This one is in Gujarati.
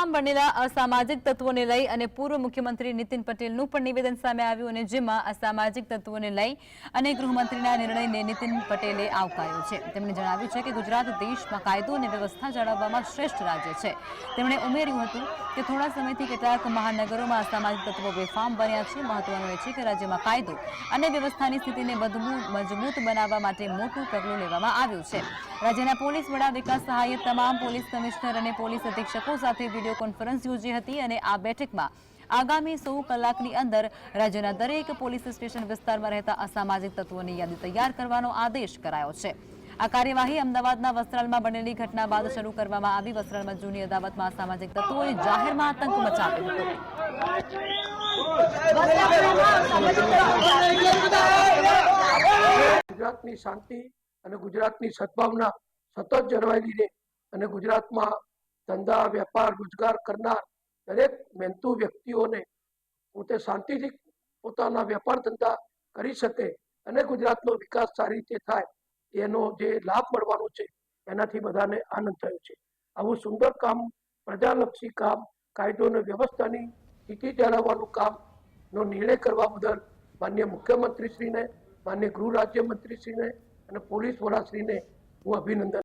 બેફામ બનેલા અસામાજિક તત્વોને લઈ અને પૂર્વ મુખ્યમંત્રી નીતિન પટેલનું પણ નિવેદન સામે આવ્યું અને જેમાં અસામાજિક તત્વોને લઈ અને ગૃહમંત્રીના નિર્ણયને નીતિન પટેલે આવકાર્યો છે। તેમણે જણાવ્યું છે કે ગુજરાત દેશમાં કાયદો અને વ્યવસ્થા જાળવવામાં શ્રેષ્ઠ રાજ્ય છે। તેમણે ઉમેર્યું હતું કે થોડા સમયથી કેટલાક મહાનગરોમાં અસામાજિક તત્વો બેફામ બન્યા છે। મહત્વનું એ છે કે રાજ્યમાં કાયદો અને વ્યવસ્થાની સ્થિતિને વધુ મજબૂત બનાવવા માટે મોટું પગલું લેવામાં આવ્યું છે। રાજ્યના પોલીસ વડા વિકાસ સહાયે તમામ પોલીસ કમિશનર અને પોલીસ અધિક્ષકો સાથે વિડીયો કોન્ફરન્સ યોજી હતી અને આ બેઠકમાં આગામી 100 કલાકની અંદર રાજ્યના દરેક પોલીસ સ્ટેશન વિસ્તારમાં રહેતા અસામાજિક તત્વોની યાદી તૈયાર કરવાનો આદેશ કરાયો છે। આ કાર્યવાહી અમદાવાદના વસ્ત્રાલમાં બનેલી ઘટના બાદ શરૂ કરવામાં આવી। વસ્ત્રાલમાં જૂની અદાવતમાં અસામાજિક તત્વોએ જાહેરમાં આતંક મચાવ્યો હતો। ગુજરાતની શાંતિ અને ગુજરાતની સદભાવના સતત જળવાઈ રહે અને ગુજરાતમાં ધંધા વેપાર રોજગાર કરનાર દરેક મહેનતુ વ્યક્તિઓને પોતે શાંતિથી પોતાના વેપાર ધંધા કરી શકે અને ગુજરાતનો વિકાસ સારી રીતે થાય એનો જે લાભ મળવાનો છે એનાથી બધાને આનંદ થયો છે। આવું સુંદર કામ, પ્રજાલક્ષી કામ, કાયદો અને વ્યવસ્થાની સ્થિતિ જાળવવાનું કામનો નિર્ણય કરવા બદલ માનનીય મુખ્યમંત્રીશ્રીને, માનનીય ગૃહ રાજ્યમંત્રીશ્રીને અને પોલીસ વડાશ્રીને હું અભિનંદન